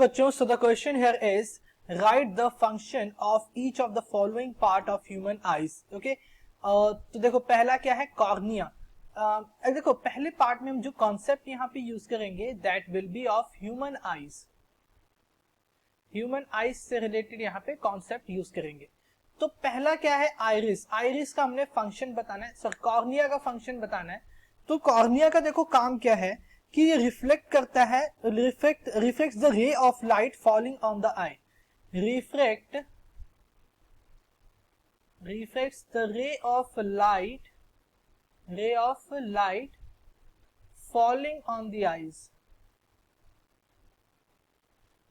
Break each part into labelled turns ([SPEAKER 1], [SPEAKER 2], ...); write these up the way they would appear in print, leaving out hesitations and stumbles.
[SPEAKER 1] बच्चों, so the question here is right the function of each of the following part of human eyes. Okay, तो देखो पहला क्या है, कॉर्निया। देखो पहले पार्ट में हम जो कॉन्सेप्ट यहाँ पे यूज करेंगे that will be of human eyes. Human eyes से रिलेटेड यहाँ पे कॉन्सेप्ट यूज करेंगे। तो पहला क्या है, आइरिस। आइरिस का हमने फंक्शन बताना है, सर कॉर्निया का फंक्शन बताना है। तो कॉर्निया का देखो काम क्या है कि ये रिफ्लेक्ट करता है, reflects the ray of light falling on the I. Reflects the ray of light falling on the eyes.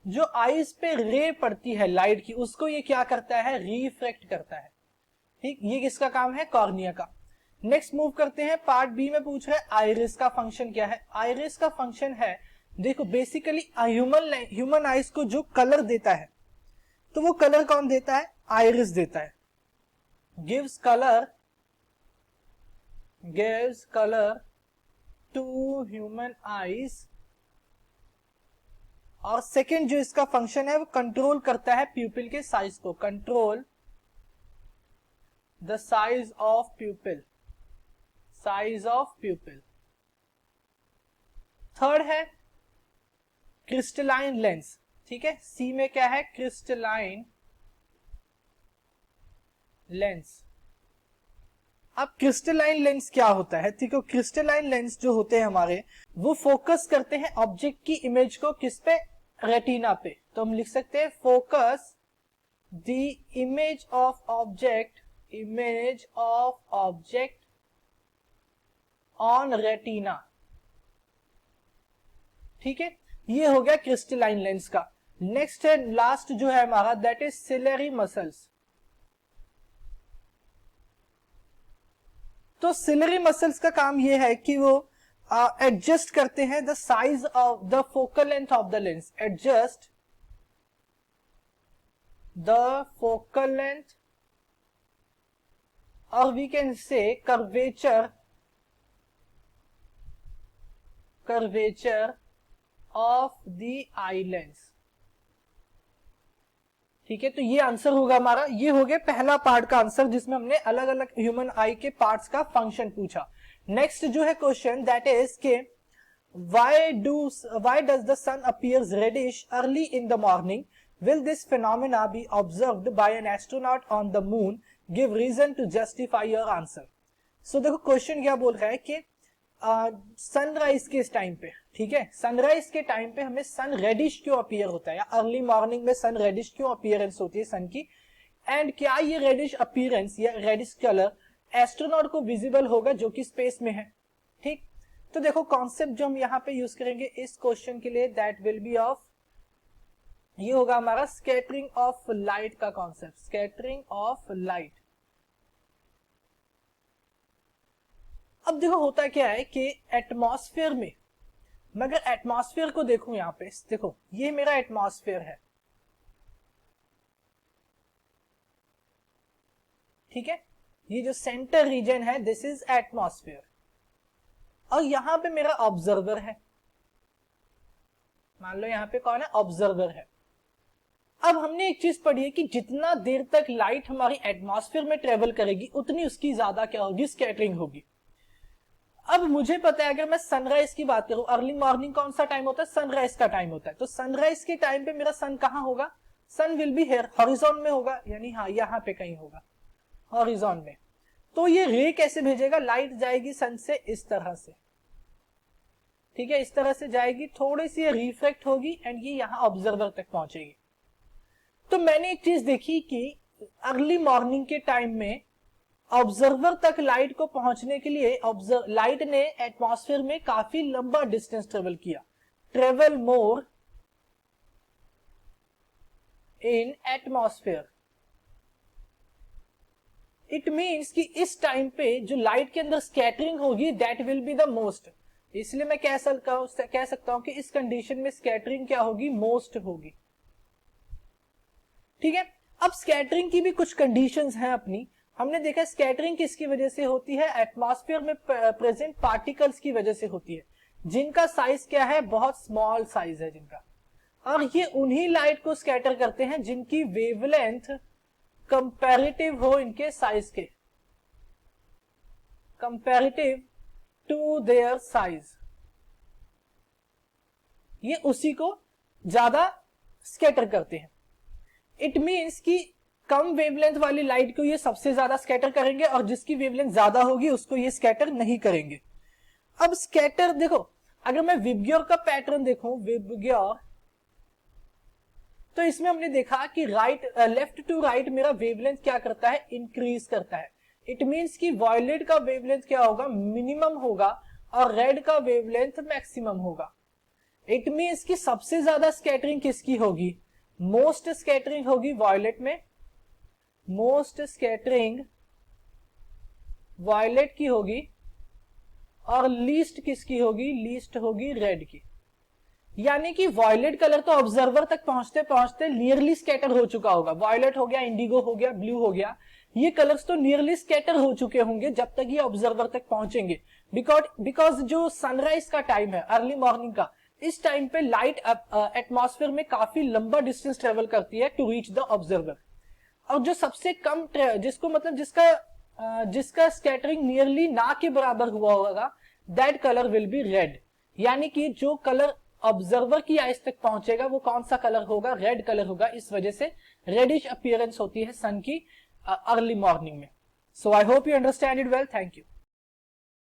[SPEAKER 1] जो आईज पे रे पड़ती है लाइट की, उसको ये क्या करता है, रिफ्लेक्ट करता है। ठीक, ये किसका काम है, कॉर्निया का। नेक्स्ट मूव करते हैं, पार्ट बी में पूछ रहे हैं आइरिस का फंक्शन क्या है। आइरिस का फंक्शन है, देखो बेसिकली ह्यूमन आइज को जो कलर देता है, तो वो कलर कौन देता है, आइरिस देता है। Gives colour to human eyes. और सेकेंड जो इसका फंक्शन है वो कंट्रोल करता है प्यूपिल के साइज को, control the size of प्यूपिल। Third है क्रिस्टलाइन लेंस। ठीक है, सी में क्या है, क्रिस्टलाइन लेंस। अब क्रिस्टलाइन लेंस क्या होता है, ठीक है, क्रिस्टलाइन लेंस जो होते हैं हमारे, वो फोकस करते हैं ऑब्जेक्ट की इमेज को, किस पे, रेटिना पे। तो हम लिख सकते हैं focus the image of object on retina. ठीक है, ये हो गया क्रिस्टलाइन लेंस का। नेक्स्ट है, लास्ट जो है हमारा, दैट इज सिलेरी मसल्स। तो सिलेरी मसल्स का काम ये है कि वो एडजस्ट करते हैं the size of the focal length of the lens, adjust the focal length, और we can say curvature of the eye lens. ठीक है, तो ये आंसर होगा हमारा। ये हो गया पहला पार्ट का आंसर, जिसमें हमने अलग अलग ह्यूमन आई के पार्ट्स का फंक्शन पूछा। नेक्स्ट जो है क्वेश्चन, दैट इज के why does the sun appears reddish early in the morning? Will this phenomena be observed by an astronaut on the moon? Give reason to justify your answer. So देखो question क्या बोल रहा है कि sunrise के time पे, ठीक है, सनराइज के टाइम पे हमें सन रेडिश क्यों अपीयर होता है, या अर्ली मॉर्निंग में सन रेडिश क्यों अपीयरेंस होती है सन की, एंड क्या ये रेडिश अपीयरेंस या रेडिश कलर एस्ट्रोनॉट को विजिबल होगा जो कि स्पेस में है। ठीक, तो देखो कॉन्सेप्ट जो हम यहाँ पे यूज करेंगे इस क्वेश्चन के लिए, दैट विल बी ऑफ, ये होगा हमारा स्कैटरिंग ऑफ लाइट का कॉन्सेप्ट, स्कैटरिंग ऑफ लाइट। अब देखो होता क्या है कि एटमॉस्फेयर में, मैं अगर एटमॉस्फेयर को देखूं, यहां पे देखो ये मेरा एटमॉस्फेयर है, ठीक है, ये जो सेंटर रीजन है दिस इज एटमॉस्फेयर, और यहां पे मेरा ऑब्जर्वर है, मान लो यहां पे कौन है, ऑब्जर्वर है। अब हमने एक चीज पढ़ी है कि जितना देर तक लाइट हमारी एटमॉस्फेयर में ट्रेवल करेगी उतनी उसकी ज्यादा क्या होगी, स्कैटरिंग होगी। अब मुझे पता है अगर मैं सनराइज की बात करूं, अर्ली मॉर्निंग कौन सा टाइम होता है, सनराइज का टाइम होता है, तो सनराइज के टाइम पे मेरा सन कहां होगा, सन विल बी हियर, हॉरिजॉन में होगा, यानी हाँ यहां पे कहीं होगा हॉरिजॉन में। तो ये रे कैसे भेजेगा, लाइट जाएगी सन से इस तरह से, ठीक है, इस तरह से जाएगी, थोड़ी सी रिफ्लेक्ट होगी एंड ये यहां ऑब्जर्वर तक पहुंचेगी। तो मैंने एक चीज देखी कि अर्ली मॉर्निंग के टाइम में ऑब्जर्वर तक लाइट को पहुंचने के लिए लाइट ने एटमॉस्फेयर में काफी लंबा डिस्टेंस ट्रेवल किया, travel more in atmosphere. It means कि इस टाइम पे जो लाइट के अंदर स्कैटरिंग होगी that will be the most, इसलिए मैं कह सकता हूं कि इस कंडीशन में स्कैटरिंग क्या होगी, मोस्ट होगी। ठीक है, अब स्कैटरिंग की भी कुछ कंडीशंस हैं अपनी। हमने देखा स्कैटरिंग किसकी वजह से होती है, एटमॉस्फेयर में प्रेजेंट पार्टिकल्स की वजह से होती है, जिनका साइज क्या है, बहुत स्मॉल साइज है जिनका। और ये उन्हीं लाइट को स्कैटर करते हैं जिनकी वेवलेंथ कंपैरेटिव हो इनके साइज के, कंपैरेटिव टू देयर साइज, ये उसी को ज्यादा स्कैटर करते हैं। इट मीन्स कि कम वेवलेंथ वाली लाइट को ये सबसे ज्यादा स्कैटर करेंगे और जिसकी वेवलेंथ ज्यादा होगी उसको ये स्कैटर नहीं करेंगे। अब स्कैटर देखो, अगर मैं विबग्योर का पैटर्न देखूं, विबग्योर, तो इसमें हमने देखा कि लेफ्ट टू राइट मेरा वेवलेंथ क्या करता है, इंक्रीज करता है। इट मीन्स कि वॉयलेट का वेवलेंथ क्या होगा, मिनिमम होगा और रेड का वेवलेंथ मैक्सिमम होगा। इट मीन्स कि सबसे ज्यादा स्कैटरिंग किसकी होगी, मोस्ट स्कैटरिंग होगी वॉयलेट में, मोस्ट स्कैटरिंग वॉयलेट की होगी और लीस्ट किसकी होगी, लीस्ट होगी रेड की। यानी कि वॉयलेट कलर तो ऑब्जर्वर तक पहुंचते पहुंचते नियरली स्कैटर हो चुका होगा। वॉयलेट हो गया, इंडिगो हो गया, ब्लू हो गया, ये कलर्स तो नियरली स्कैटर हो चुके होंगे जब तक ये ऑब्जर्वर तक पहुंचेंगे। बिकॉज जो सनराइज का टाइम है, अर्ली मॉर्निंग का, इस टाइम पे लाइट एटमॉस्फेयर में काफी लंबा डिस्टेंस ट्रेवल करती है टू रीच द ऑब्जर्वर। और जो सबसे कम जिसको मतलब जिसका स्कैटरिंग नियरली ना के बराबर हुआ होगा, that colour will be red. यानी कि जो कलर ऑब्जर्वर की आइज तक पहुंचेगा वो कौन सा कलर होगा, रेड कलर होगा। इस वजह से रेडिश अपीयरेंस होती है सन की अर्ली मॉर्निंग में। So I hope you understand it well. Thank you.